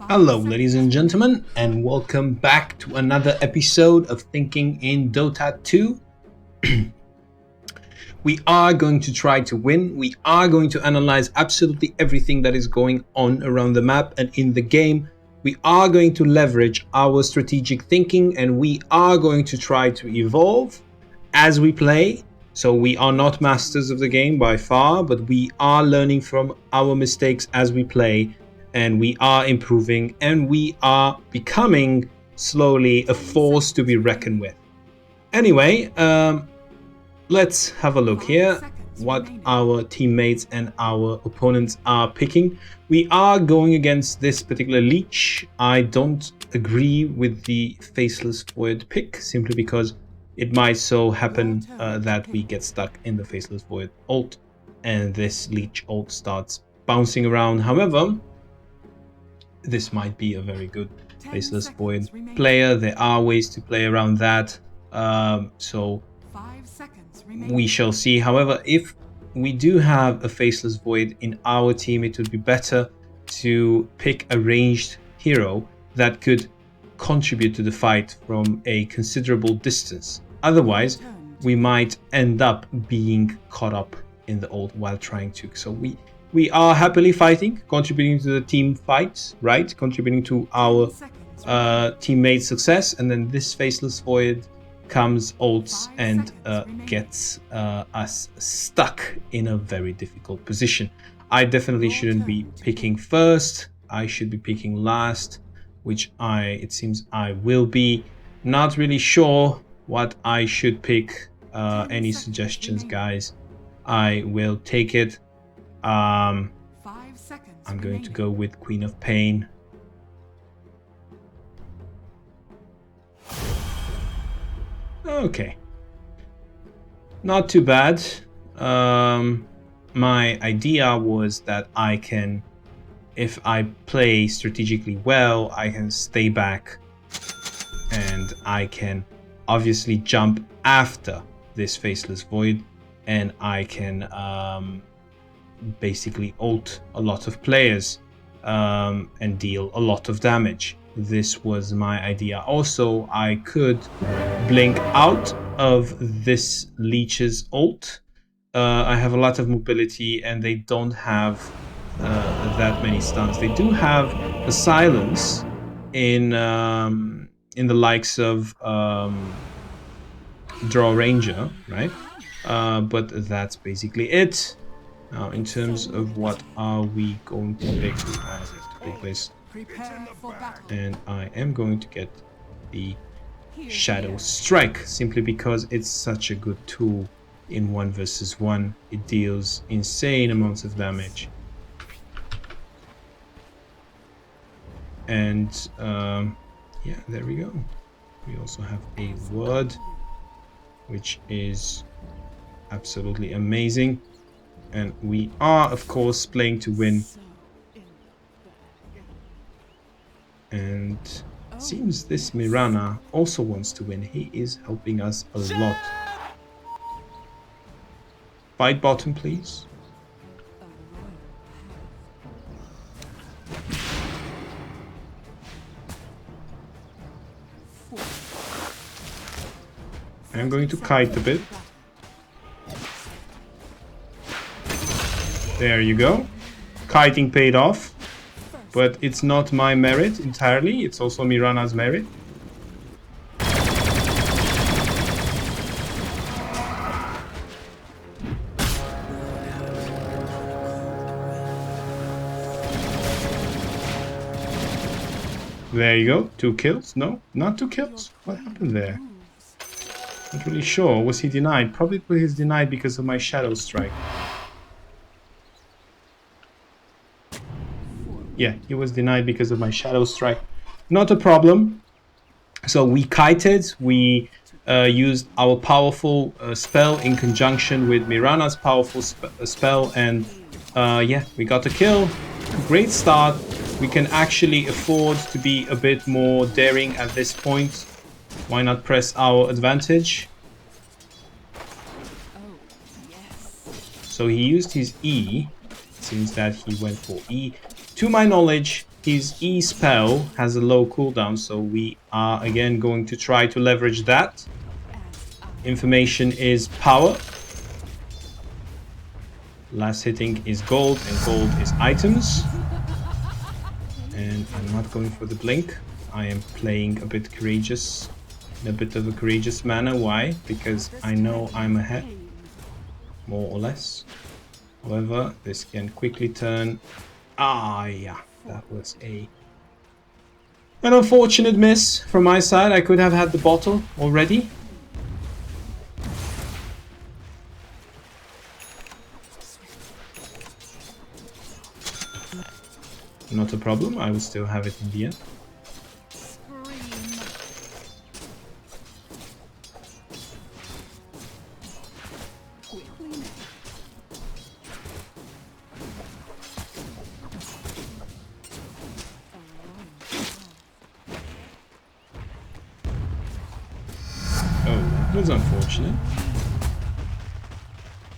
Hello ladies and gentlemen, and welcome back to another episode of Thinking in Dota 2. We are going to try to win. We are going to analyze absolutely everything that is going on around the map and in the game. We are going to leverage our strategic thinking, and we are going to try to evolve as we play. So we are not masters of the game by far, but we are learning from our mistakes as we play. And we are improving, and we are becoming slowly a force to be reckoned with. Anyway, let's have a look here what our teammates and our opponents are picking. We are going against this particular leech. I don't agree with the faceless void pick, simply because it might so happen that we get stuck in the faceless void ult, and this leech ult starts bouncing around. However, this might be a very good faceless void player. There are ways to play around that, so we shall see. However, if we do have a faceless void in our team, it would be better to pick a ranged hero that could contribute to the fight from a considerable distance. Otherwise, we might end up being caught up in the ult while trying to. So we are happily fighting, contributing to the team fights, right? Contributing to our teammates' success. And then this faceless void comes, ults, and gets us stuck in a very difficult position. I definitely shouldn't be picking first. I should be picking last, which it seems I will be. Not really sure what I should pick. Any suggestions, guys? I will take it. I'm going to go with Queen of Pain. Okay. Not too bad. My idea was that I can, if I play strategically well, I can stay back and I can obviously jump after this faceless void, and I can basically ult a lot of players and deal a lot of damage. This was my idea. Also, I could blink out of this leech's ult. I have a lot of mobility, and they don't have that many stuns. They do have a silence in the likes of Draw Ranger, right? But that's basically it. Now, in terms of what are we going to pick, I have to pick this, and I am going to get the Shadow Strike, simply because it's such a good tool in 1 versus 1. It deals insane amounts of damage, and yeah, there we go. We also have a word, which is absolutely amazing. And we are, of course, playing to win. And it seems this Mirana also wants to win. He is helping us a lot. Fight bottom, please. I'm going to kite a bit. There you go. Kiting paid off. But it's not my merit entirely. It's also Mirana's merit. There you go. 2 kills. No, not 2 kills. What happened there? Not really sure. Was he denied? Probably he's denied because of my Shadow Strike. Yeah, he was denied because of my Shadow Strike. Not a problem. So we kited. We used our powerful spell in conjunction with Mirana's powerful spell. And yeah, we got a kill. Great start. We can actually afford to be a bit more daring at this point. Why not press our advantage? So he used his E. It seems that he went for E. To my knowledge, his E spell has a low cooldown, so we are again going to try to leverage that. Information is power. Last hitting is gold, and gold is items. And I'm not going for the blink. I am playing a bit courageous, in a bit of a courageous manner. Why? Because I know I'm ahead, more or less. However, this can quickly turn. Yeah, that was an unfortunate miss from my side. I could have had the bottle already. Not a problem, I will still have it in the end. That was unfortunate.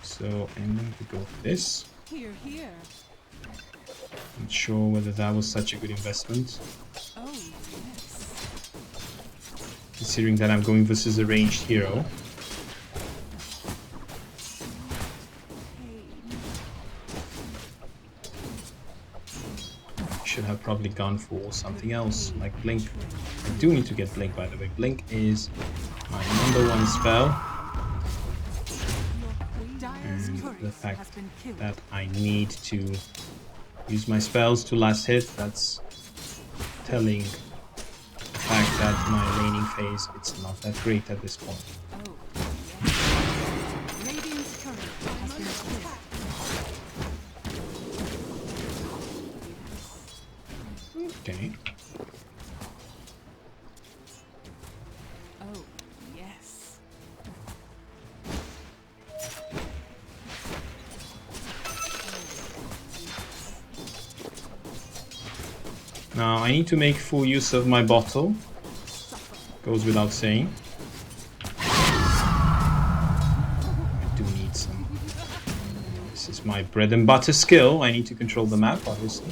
So I'm going to go for this. Not sure whether that was such a good investment. Considering that I'm going versus a ranged hero. Should have probably gone for something else like Blink. I do need to get Blink, by the way. Blink is my #1 spell. And the fact that I need to use my spells to last hit, that's telling the fact that my laning phase, it's not that great at this point. Okay. Oh, yes. Now I need to make full use of my bottle. Goes without saying. I do need some. This is my bread and butter skill. I need to control the map, obviously.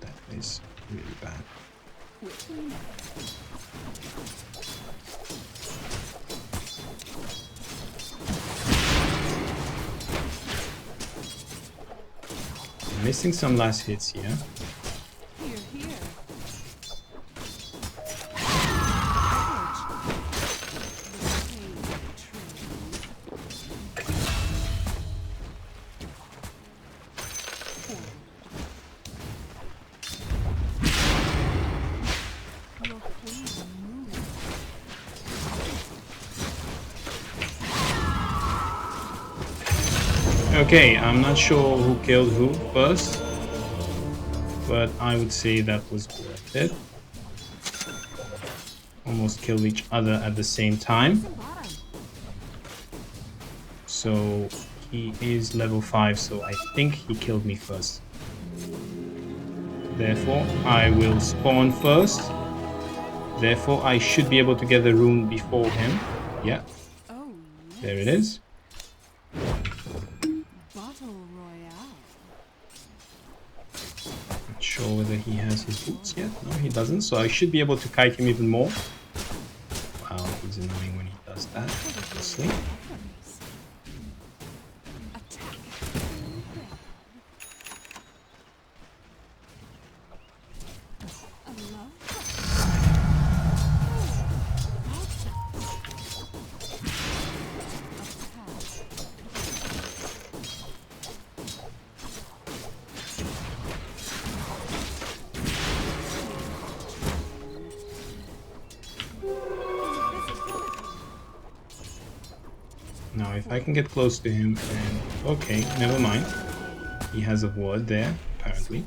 That is really bad. Missing some last hits here. Okay, I'm not sure who killed who first, but I would say that was worth it. Almost killed each other at the same time. So he is level 5, so I think he killed me first. Therefore, I will spawn first. Therefore, I should be able to get the rune before him. Yeah, there it is. Sure whether he has his boots yet. No, he doesn't, so I should be able to kite him even more. Wow, he's annoying when he does that, obviously. Now, if I can get close to him, and okay, never mind. He has a ward there, apparently.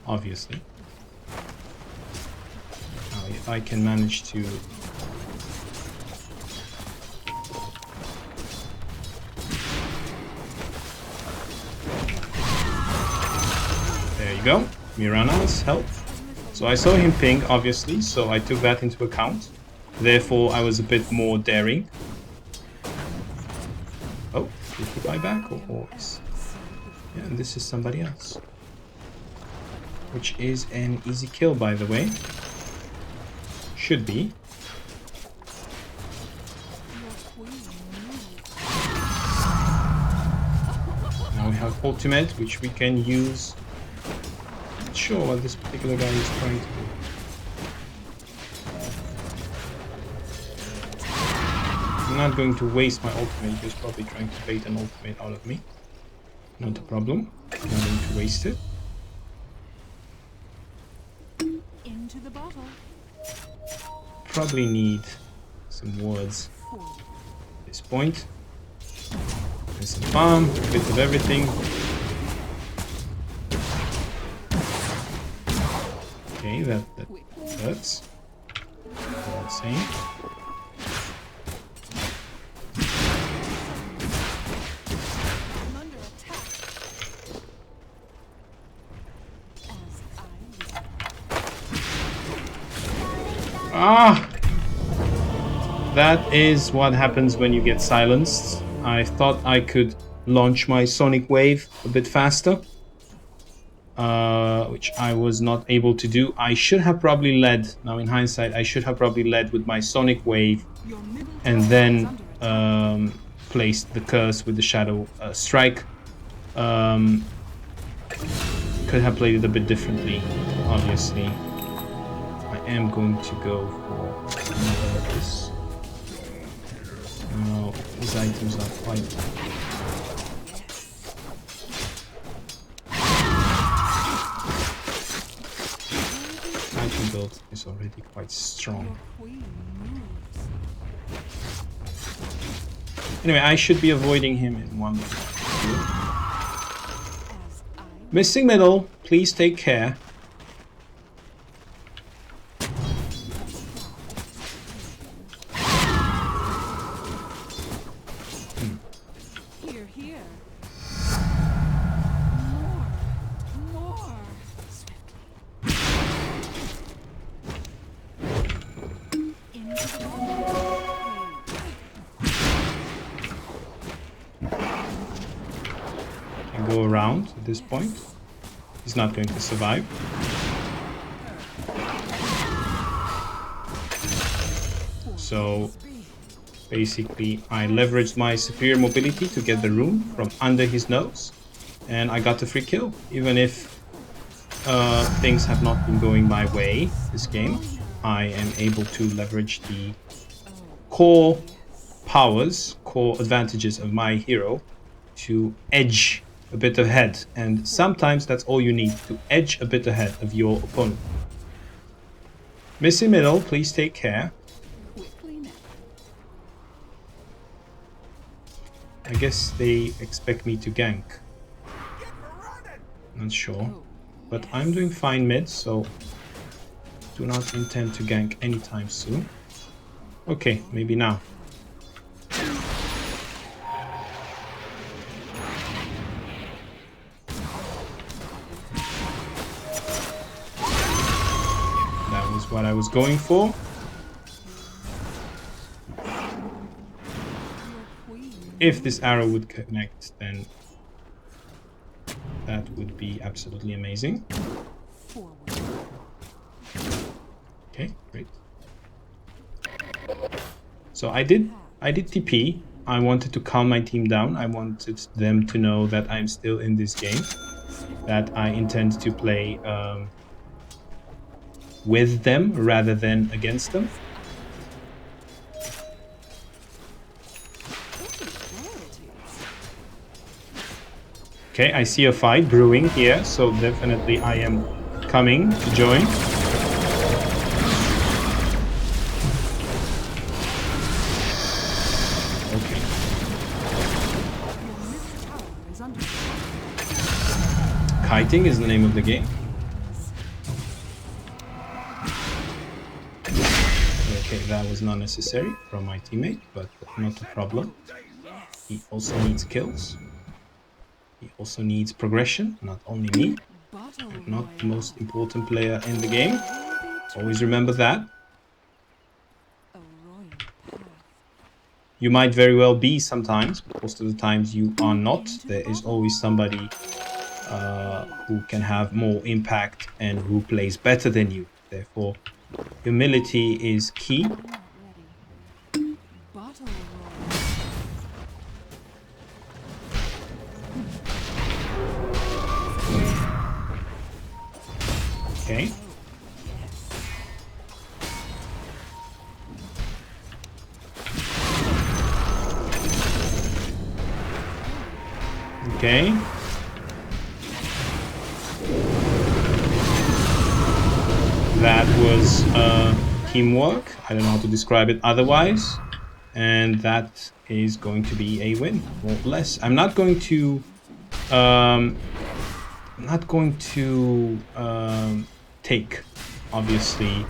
Obviously. Now, if I can manage to... There you go. Mirana's help. So I saw him ping, obviously, so I took that into account. Therefore, I was a bit more daring. Oh, did he buy back? Or is... Yeah, and this is somebody else. Which is an easy kill, by the way. Should be. Now we have ultimate, which we can use. Not sure what this particular guy is trying to do. I'm not going to waste my ultimate. He's probably trying to bait an ultimate out of me. Not a problem. I'm not going to waste it. Into the bottle. Probably need some wards at this point. And some farm, a bit of everything. Okay, that hurts. That's insane. Ah! That is what happens when you get silenced. I thought I could launch my Sonic Wave a bit faster, which I was not able to do. I should have probably led, now in hindsight, I should have probably led with my Sonic Wave and then placed the curse with the Shadow Strike. Could have played it a bit differently, obviously. I am going to go for this. No, these items are quite... Item build is already quite strong. Anyway, I should be avoiding him in one way. Missing middle, please take care. Go around at this point. He's not going to survive. So basically I leveraged my superior mobility to get the rune from under his nose, and I got the free kill. Even if things have not been going my way this game, I am able to leverage the core powers, core advantages of my hero to edge a bit ahead, and sometimes that's all you need, to edge a bit ahead of your opponent. Missing middle, please take care. I guess they expect me to gank. Not sure, but I'm doing fine mid, so do not intend to gank anytime soon. Okay, maybe now. What I was going for. If this arrow would connect, then that would be absolutely amazing. Okay, great. So I did TP. I wanted to calm my team down. I wanted them to know that I'm still in this game, that I intend to play with them rather than against them. Okay, I see a fight brewing here, so definitely I am coming to join. Okay. Kiting is the name of the game. Okay, that was not necessary from my teammate, but not a problem. He also needs kills. He also needs progression, not only me. I'm not the most important player in the game. Always remember that. You might very well be sometimes, but most of the times you are not. There is always somebody who can have more impact and who plays better than you. Therefore, humility is key. I'm not ready. Bottle roll. Okay. Okay. That was teamwork. I don't know how to describe it otherwise. And that is going to be a win, more or less. I'm not going to take, obviously,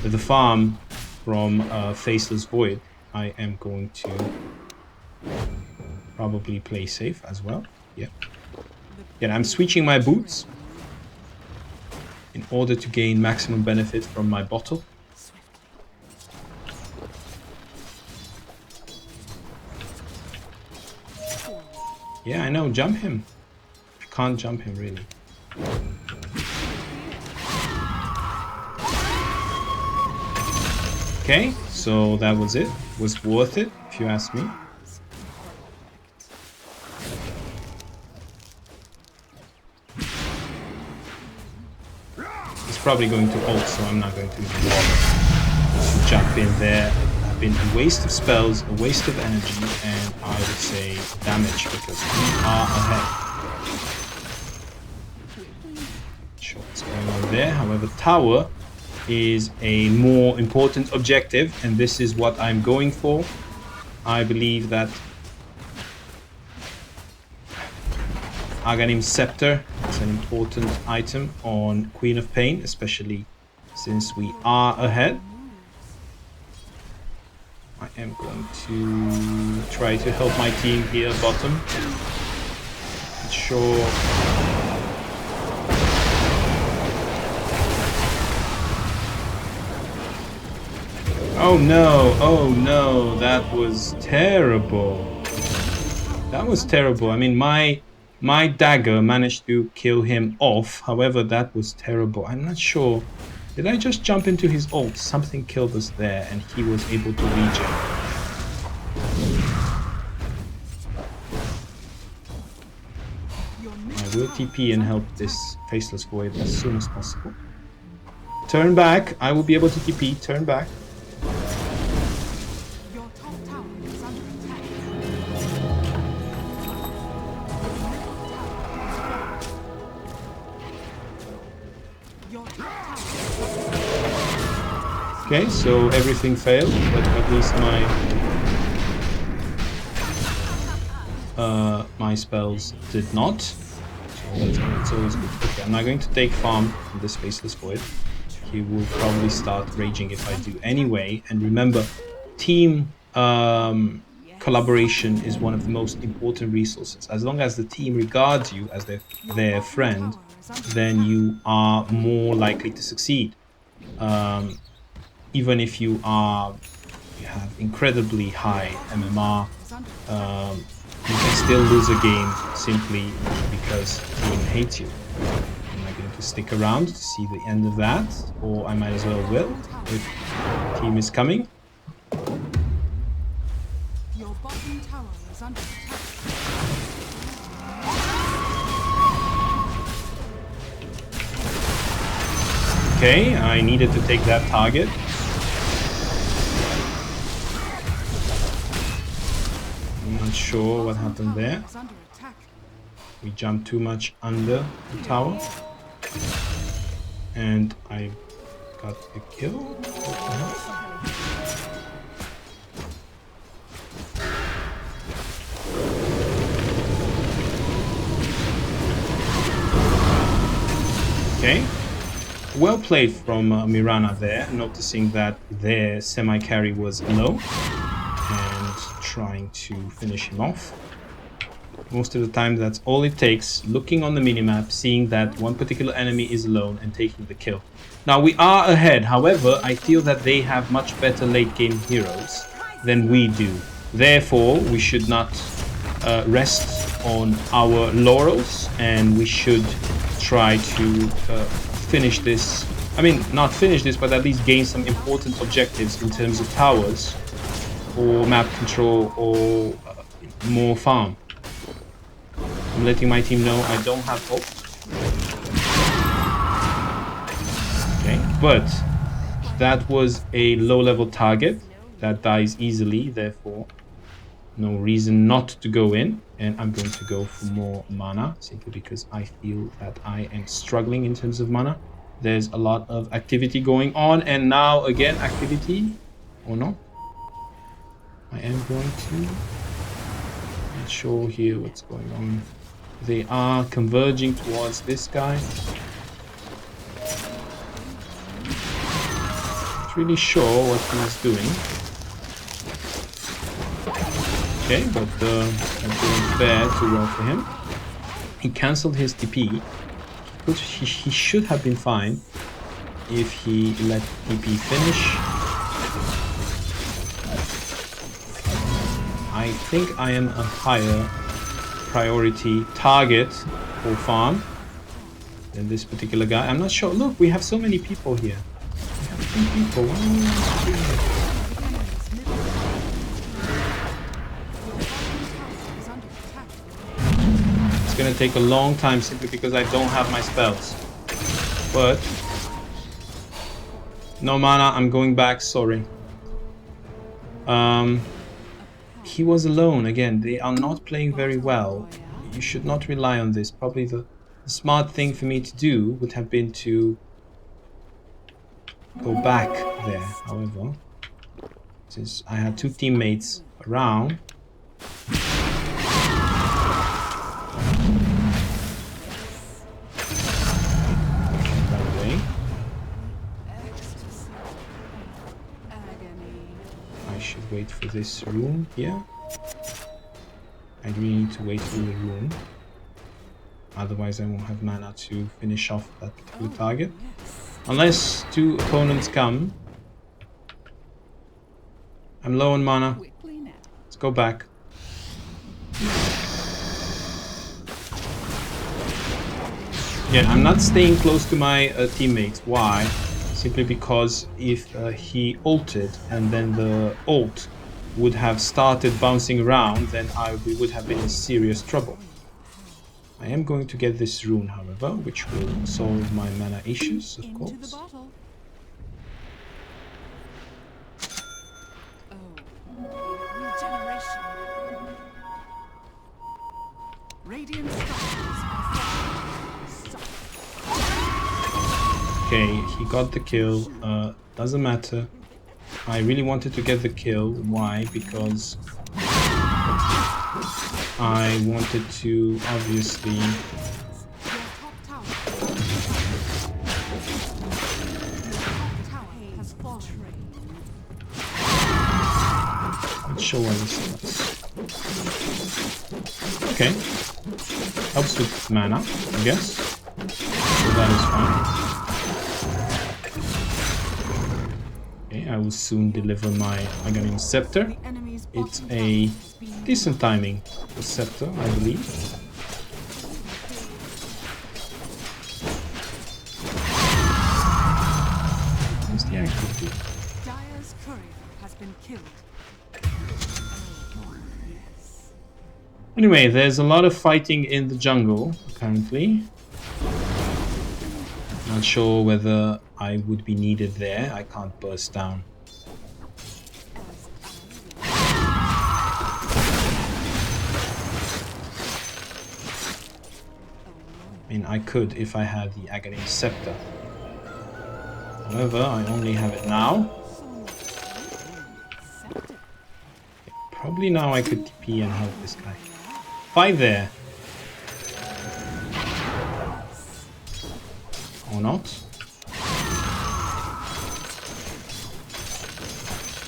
the farm from Faceless Void. I am going to probably play safe as well. Yeah. Yeah, I'm switching my boots in order to gain maximum benefit from my bottle. Yeah, I know, jump him. I can't jump him, really. Okay, so that was it. Was worth it, if you ask me. He's probably going to ult, so I'm not going to even bother to jump in there. Have been a waste of spells, a waste of energy, and I would say damage, because we are ahead. Not sure what's going on there. However, tower is a more important objective, and this is what I'm going for. I believe that Aghanim's Scepter is an important item on Queen of Pain, especially since we are ahead. I am going to try to help my team here bottom. Not sure. Oh no, that was terrible. That was terrible. I mean, my dagger managed to kill him off. However, that was terrible. I'm not sure. Did I just jump into his ult? Something killed us there and he was able to regen. I will TP and help this Faceless Void as soon as possible. Turn back. I will be able to TP. Turn back. Your top tower is under attack. Your top tower. Okay, so everything failed, but at least my spells did not. So it's always good. Okay, I'm not going to take farm from this Faceless Void. He will probably start raging if I do anyway. And remember, team collaboration is one of the most important resources. As long as the team regards you as their friend, then you are more likely to succeed. Even if you have incredibly high MMR, you can still lose a game simply because the team hates you. Am I going to stick around to see the end of that? Or I might as well will if the team is coming. Your bottom tower is under attack. Okay, I needed to take that target. I'm not sure what happened there. Is under attack. We jumped too much under the tower. And I got a kill. What the hell? Okay. Well played from Mirana there, noticing that their semi-carry was low and trying to finish him off. Most of the time that's all it takes, looking on the minimap, seeing that one particular enemy is alone and taking the kill. Now we are ahead, however, I feel that they have much better late game heroes than we do. Therefore, we should not rest on our laurels, and we should try to finish this. I mean, not finish this, but at least gain some important objectives in terms of towers, or map control, or more farm. I'm letting my team know I don't have hope. Okay, but that was a low-level target that dies easily, therefore no reason not to go in. And I'm going to go for more mana, simply because I feel that I am struggling in terms of mana. There's a lot of activity going on, and now again activity, or not. I am going to not sure here what's going on. They are converging towards this guy. Not really sure what he's doing. Okay, but I'm doing fair too well for him. He cancelled his TP. He should have been fine if he let TP finish. I think I am a higher priority target for farm than this particular guy. I'm not sure. Look, we have so many people here. We have 3 people. What are we doing? It's gonna take a long time simply because I don't have my spells. But no mana, I'm going back, sorry. He was alone again. They are not playing very well. You should not rely on this. Probably the smart thing for me to do would have been to go back there. However, since I had 2 teammates around, wait for this rune here. I really need to wait for the rune. Otherwise I won't have mana to finish off that particular target. Unless 2 opponents come. I'm low on mana. Let's go back. Yeah, I'm not staying close to my teammates. Why? Simply because if he ulted and then the ult would have started bouncing around, then we would have been in serious trouble. I am going to get this rune, however, which will solve my mana issues, of course. Okay, he got the kill. Doesn't matter. I really wanted to get the kill. Why? Because I wanted to obviously not sure why this is. Okay. Helps with mana, I guess. So that is fine. I will soon deliver my Aghanim Scepter. It's a decent timing for Scepter, I believe. What's the activity? Dire's courier has been killed. Anyway, there's a lot of fighting in the jungle currently. Not sure whether I would be needed there. I can't burst down. I mean, I could if I had the Aghanim Scepter. However, I only have it now. Probably now I could TP and help this guy. Fight there. Or not.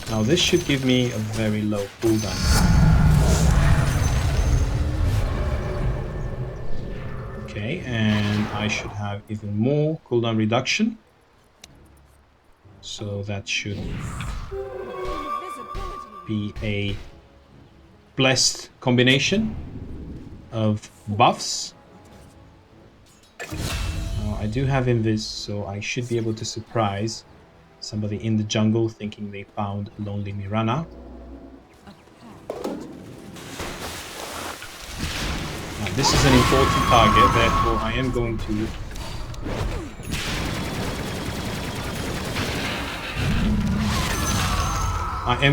Now this should give me a very low cooldown. Okay, and I should have even more cooldown reduction. So that should be a blessed combination of buffs. I do have invis, so I should be able to surprise somebody in the jungle thinking they found a lonely Mirana. Now, this is an important target, therefore I am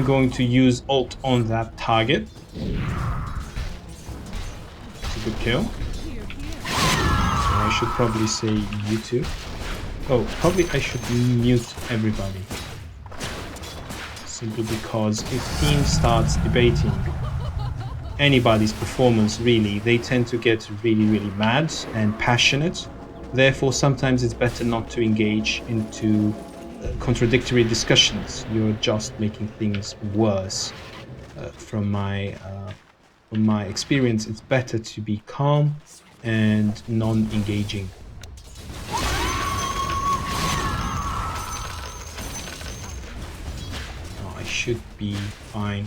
going to use ult on that target. It's a good kill. I should probably say you two. Oh, probably I should mute everybody. Simply because if team starts debating anybody's performance, really, they tend to get really mad and passionate. Therefore, sometimes it's better not to engage into contradictory discussions. You're just making things worse. From my experience, it's better to be calm and non-engaging. Oh, I should be fine.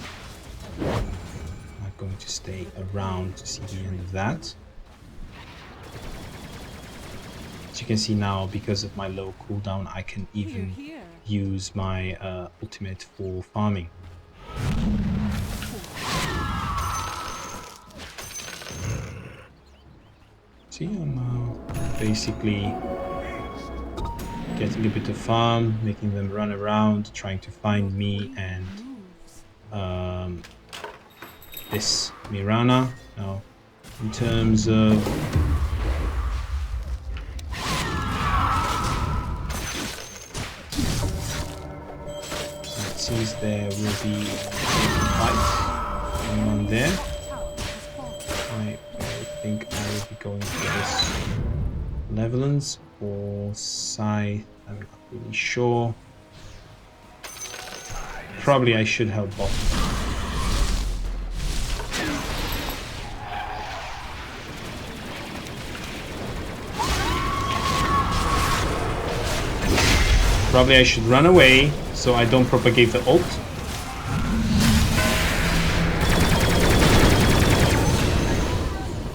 I'm not going to stay around to see the end of that. As you can see now, because of my low cooldown, I can even use my ultimate for farming. See, I'm basically getting a bit of farm, making them run around, trying to find me and this Mirana. Now, in terms of it seems there will be a fight going on there. I think I will be going for this Levelance or Scythe. I'm not really sure. Probably I should help bot. Probably I should run away so I don't propagate the ult.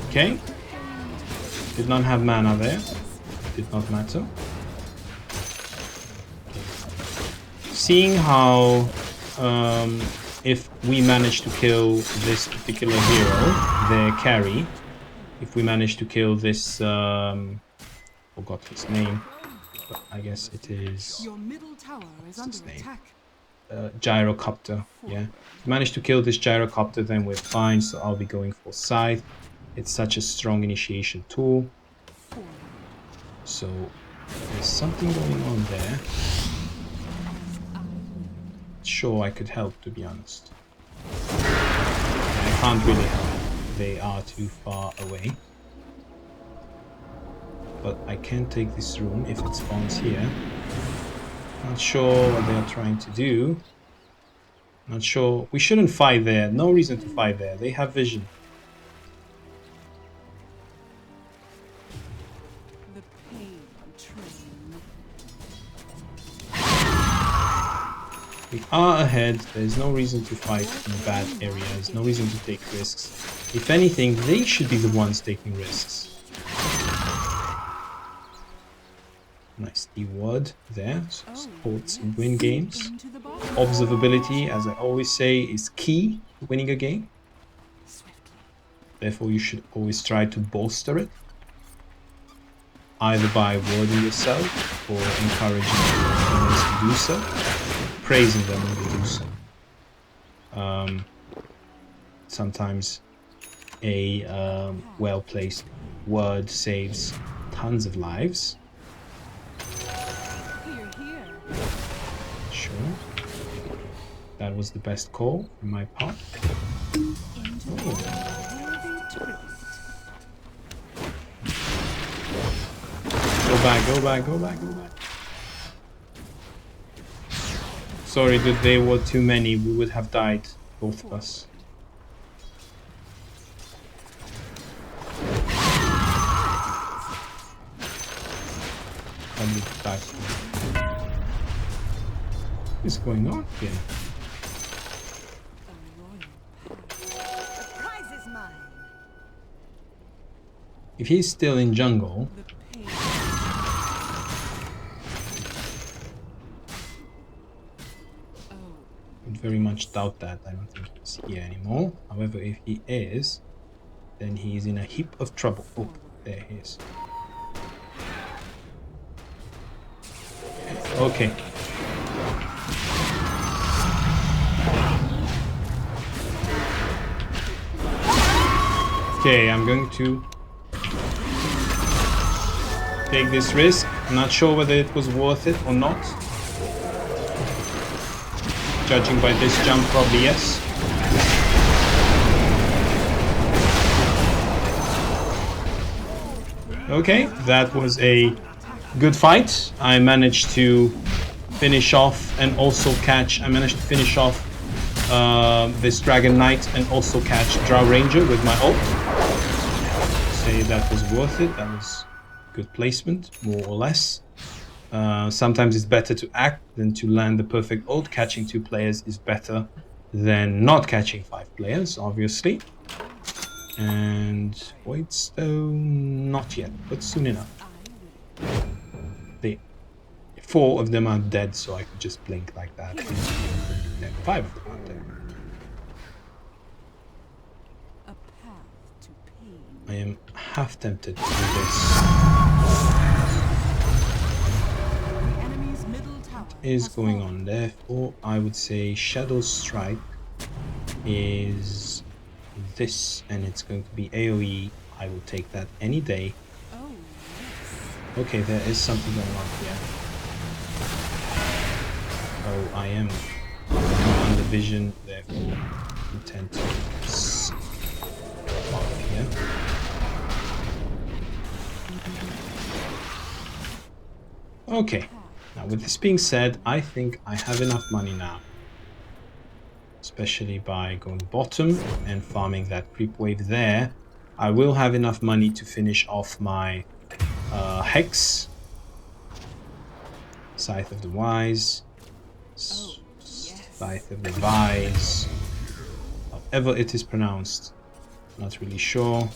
Okay. Did not have mana there. Did not matter. Seeing how if we manage to kill this particular hero, their carry, if we manage to kill this forgot his name, but I guess it is Your middle tower is under attack. Gyrocopter. Yeah, if we manage to kill this Gyrocopter, then we're fine. So I'll be going for Scythe. It's such a strong initiation tool. So there's something going on there. Sure, I could help, to be honest. I can't really help. They are too far away. But I can take this room if it spawns here. Not sure what they are trying to do. Not sure. We shouldn't fight there. No reason to fight there. They have vision. The pain train. We are ahead. There's no reason to fight in bad areas. No reason to take risks. If anything, they should be the ones taking risks. Nice D-word there. Supports win games. Observability, as I always say, is key to winning a game. Therefore, you should always try to bolster it. Either by wording yourself or encouraging others to do so. Praising them when they do so. Sometimes a well-placed word saves tons of lives. Sure. That was the best call on my part. Oh. Go back, go back, go back, go back. Sorry that there were too many. We would have died, both of us. I'll move back. What is going on here? If he's still in jungle, The pain. Oh, I would very much doubt that. I don't think he's here anymore. However, if he is, then he's in a heap of trouble. Oh, there he is. Okay. Okay, I'm going to take this risk. I'm not sure whether it was worth it or not. Judging by this jump, probably yes. Okay, that was a good fight. I managed to finish off and also catch. I managed to finish off this Dragon Knight and also catch Drow Ranger with my ult. Say that was worth it. That was good placement, more or less. Sometimes it's better to act than to land the perfect ult. Catching 2 players is better than not catching 5 players, obviously. And Voidstone, not yet, but soon enough. The 4 of them are dead, so I could just blink like that. No, 5 of them are dead. a path to pain. I am half tempted to do this. The enemy's middle tower Is has going fallen. on. Therefore, I would say Shadow Strike is this, and it's going to be AoE. I will take that any day. Oh, yes. Okay, there is something going on here. Oh, I am under vision, therefore intend to off here. Okay, now with this being said, I think I have enough money now. Especially by going bottom and farming that creep wave there. I will have enough money to finish off my Hex. Scythe of the Wise. Scythe of the Wise. However it is pronounced. Not really sure.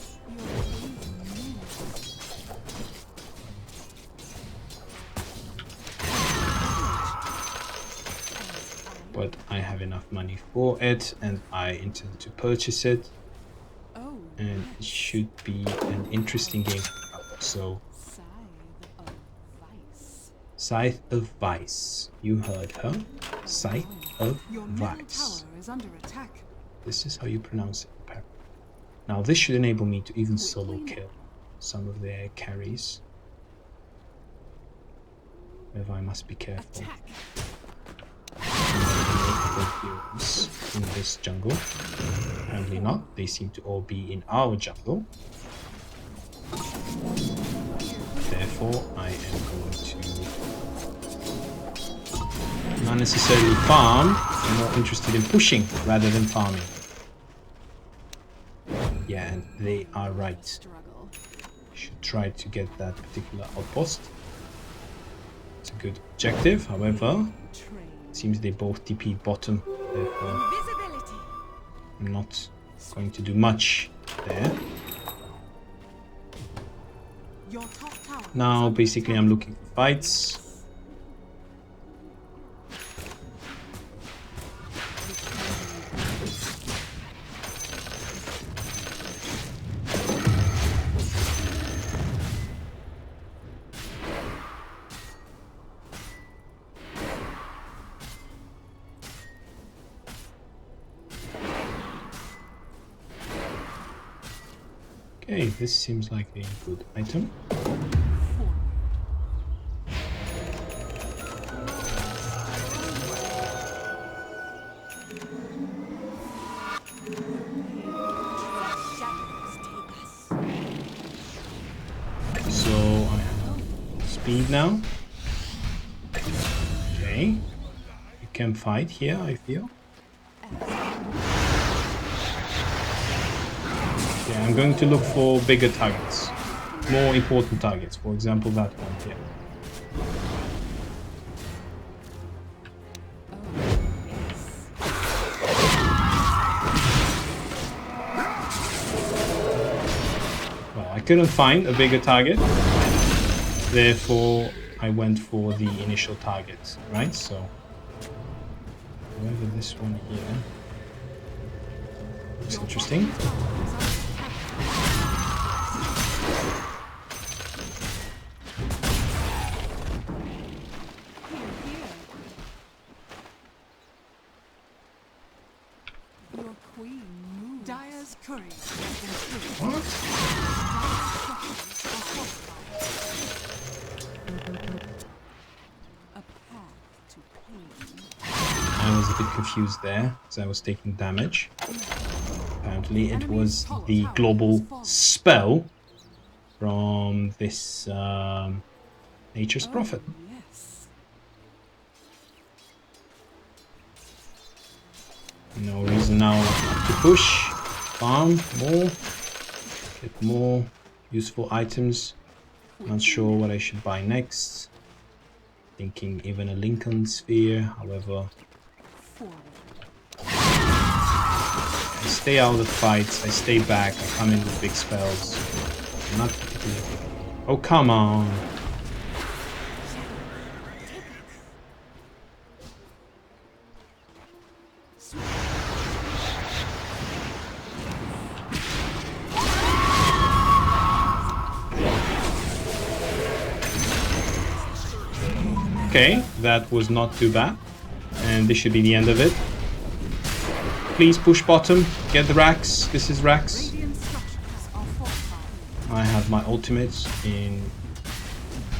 But I have enough money for it and I intend to purchase it. Oh, And it should be an interesting game. So, scythe of vice. Scythe of Vice. You heard her. Scythe of Your middle Vice. tower is under attack. This is how you pronounce it, apparently. Now, this should enable me to even solo kill some of their carries. However, I must be careful. Attack. Heroes in this jungle. Apparently not. They seem to all be in our jungle. Therefore, I am going to not necessarily farm. I'm more interested in pushing rather than farming. Yeah, and they are right. Struggle. Should try to get that particular outpost. It's a good objective, however. Train. Seems they both TP bottom, therefore Invisibility. I'm not going to do much there. Your top tower. Now, basically, I'm looking for fights. Okay, this seems like a good item. So I have speed now. Okay, you can fight here, I feel. Yeah, I'm going to look for bigger targets, more important targets. For example, that one here. Well, I couldn't find a bigger target. Therefore, I went for the initial target, right? So, however, this one here looks interesting. Your queen moves. Dire's courage has been stricken. What? A path to pain. I was a bit confused there because I was taking damage. Apparently it was the global spell from this Nature's Prophet. Yes. No reason now not to push, farm more, get more useful items. Not sure what I should buy next. Thinking even a Lincoln Sphere, however. I stay out of the fights, I stay back, I come in with big spells. Not particularly. Oh, come on! Okay, that was not too bad. And this should be the end of it. Please push bottom, get the racks. This is racks. I have my ultimates in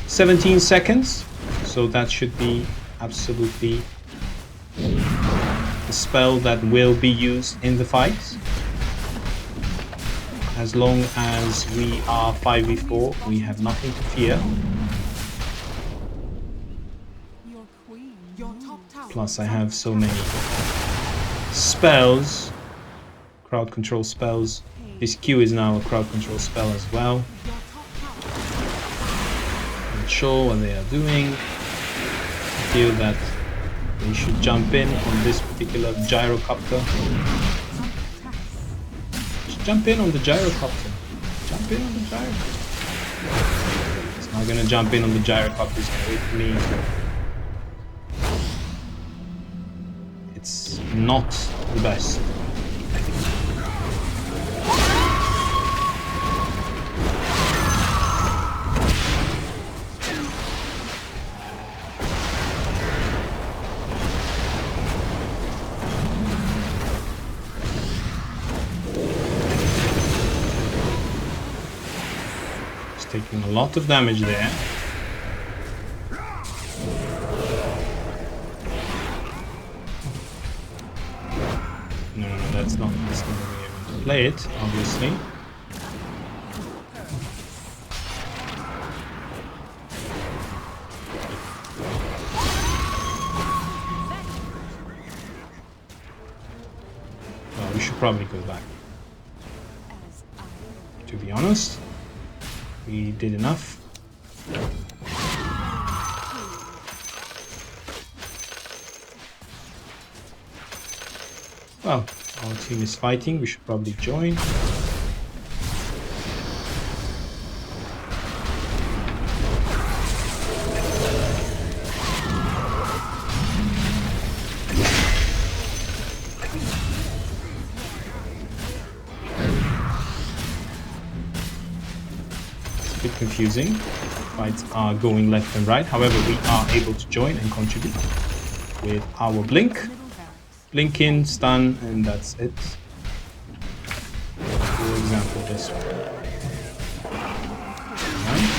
17 seconds. So that should be absolutely a spell that will be used in the fight. As long as we are 5v4, we have nothing to fear. Plus I have so many spells, crowd control spells. This Q is now a crowd control spell as well. Not sure what they are doing. I feel that they should jump in on this particular gyrocopter. Just jump in on the gyrocopter. Jump in on the gyrocopter. It's not gonna jump in on the gyrocopter, it's gonna wait for me. It's not the best. It's taking a lot of damage there. That's not the way I'm going to play it, obviously. Well, we should probably go back. To be honest, we did enough. Well, our team is fighting, we should probably join. It's a bit confusing. Fights are going left and right, however we are able to join and contribute with our blink. Blink in, stun, and that's it. For example, this one. Right.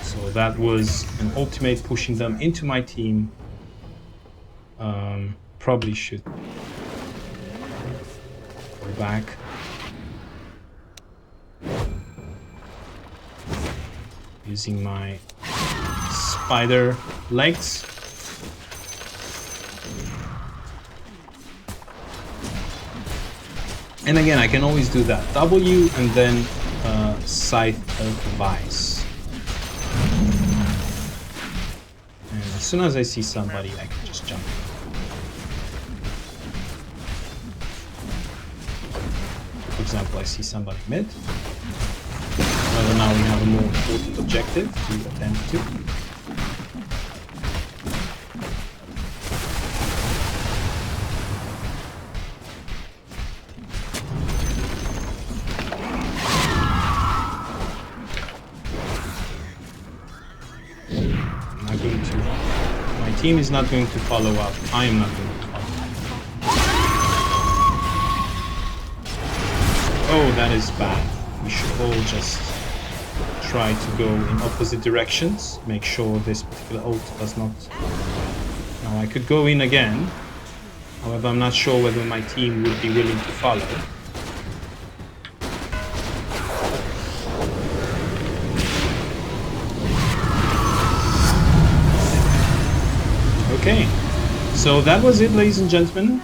So that was an ultimate pushing them into my team. Probably should go back. Using my spider legs. And again, I can always do that. W and then Scythe of Vice. And as soon as I see somebody, I can just jump in. example, I see somebody mid. However, now we have a more important objective to attend to. My team is not going to follow up. I am not going to follow up. Oh, that is bad. We should all just try to go in opposite directions. Make sure this particular ult does not... Now I could go in again. However, I'm not sure whether my team would be willing to follow. Okay, so that was it, ladies and gentlemen.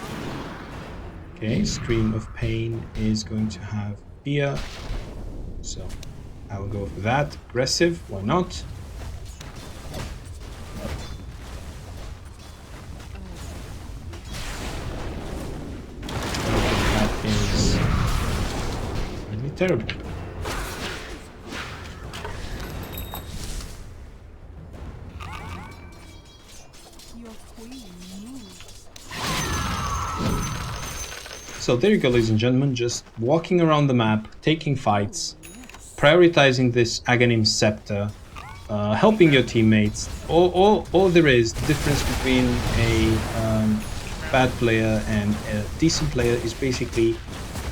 Okay, Stream of Pain is going to have fear, so I will go for that. Aggressive, why not? Okay, that is really terrible. So there you go, ladies and gentlemen, just walking around the map, taking fights, prioritizing this Aghanim Scepter, helping your teammates. All there is, the difference between a bad player and a decent player is basically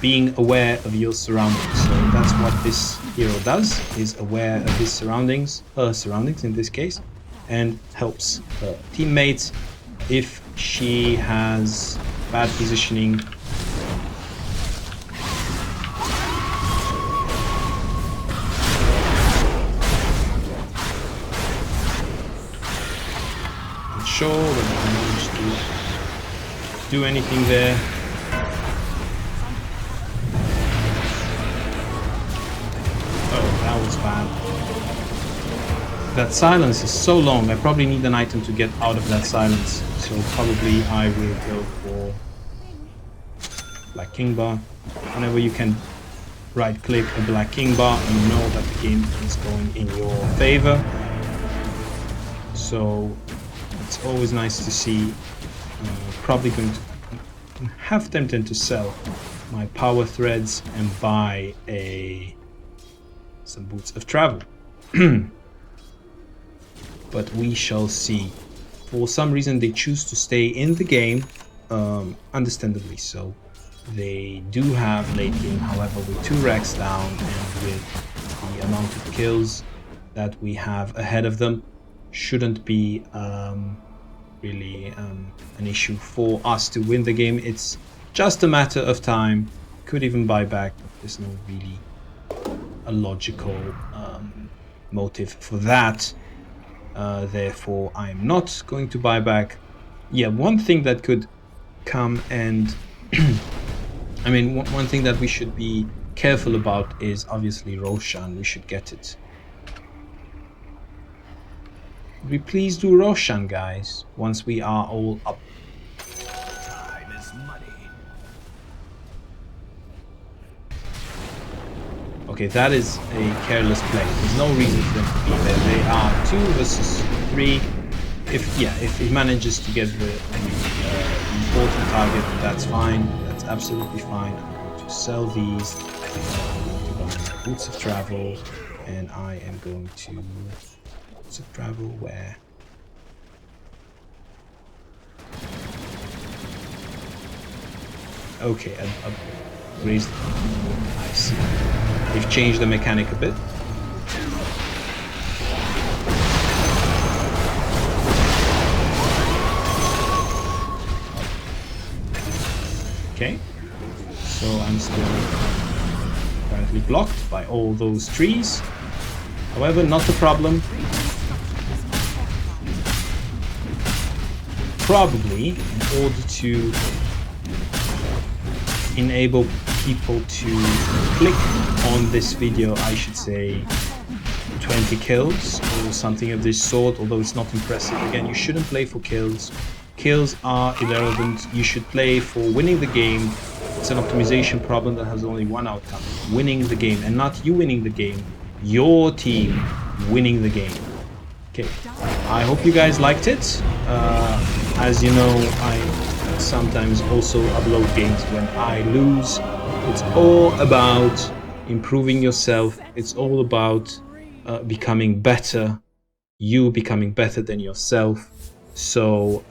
being aware of your surroundings. So that's what this hero does, is aware of his surroundings, her surroundings in this case, and helps her teammates if she has bad positioning. Sure that I managed to do anything there. Oh, that was bad. That silence is so long. I probably need an item to get out of that silence. So probably I will go for Black King Bar. Whenever you can right click a Black King Bar and you know that the game is going in your favor. So it's always nice to see. Probably going to have tempted to sell my power threads and buy some boots of travel. But we shall see. For some reason they choose to stay in the game, understandably so. They do have late game, however, with 2 racks down and with the amount of kills that we have ahead of them, shouldn't be really an issue for us to win the game. It's just a matter of time. Could even buy back, but there's no really a logical motive for that. Therefore, I'm not going to buy back. Yeah, one thing that could come and I mean, one thing that we should be careful about is obviously Roshan. We should get it. Could we please do Roshan, guys, once we are all up? Time is money. Okay, that is a careless play. There's no reason for them to be there. They are 2 versus 3. If he manages to get the important target, that's fine. That's absolutely fine. I'm going to sell these. I'm going to buy boots of travel, and I am going to boots of travel where. Okay, I've raised. I see. They've changed the mechanic a bit. Okay, so I'm still currently blocked by all those trees. However, not a problem. Probably in order to enable people to click on this video, I should say 20 kills or something of this sort, although it's not impressive. Again, you shouldn't play for kills. Kills are irrelevant. You should play for winning the game It's an optimization problem that has only one outcome: winning the game. And not you winning the game, your team winning the game. Okay, I hope you guys liked it. As you know, I sometimes also upload games when I lose. It's all about improving yourself. It's all about becoming better, you becoming better than yourself. So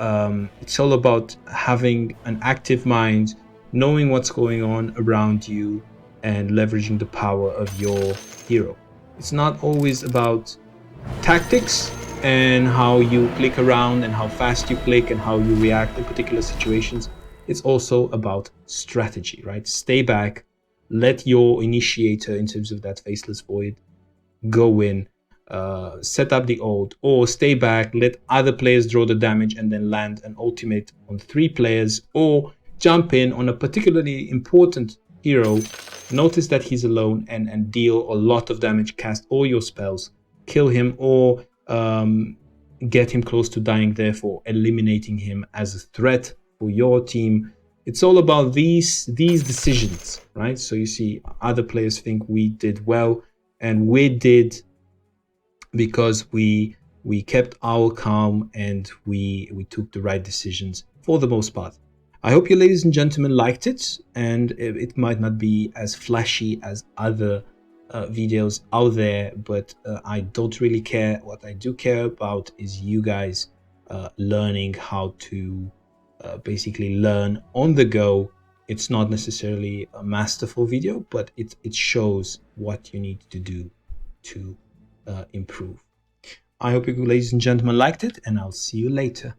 it's all about having an active mind, knowing what's going on around you, and leveraging the power of your hero. It's not always about tactics and how you click around and how fast you click and how you react in particular situations. It's also about strategy, right? Stay back, let your initiator, in terms of that faceless void, go in, set up the ult, or stay back, let other players draw the damage and then land an ultimate on 3 players, or jump in on a particularly important hero, notice that he's alone, and deal a lot of damage, cast all your spells, kill him, or get him close to dying, therefore eliminating him as a threat for your team. It's all about these decisions, right? So you see, other players think we did well, and we did because we kept our calm and we took the right decisions for the most part. I hope you, ladies and gentlemen, liked it, and it might not be as flashy as other videos out there, but I don't really care. What I do care about is you guys learning how to basically learn on the go. It's not necessarily a masterful video, but it shows what you need to do to improve. I hope you, ladies and gentlemen, liked it, and I'll see you later.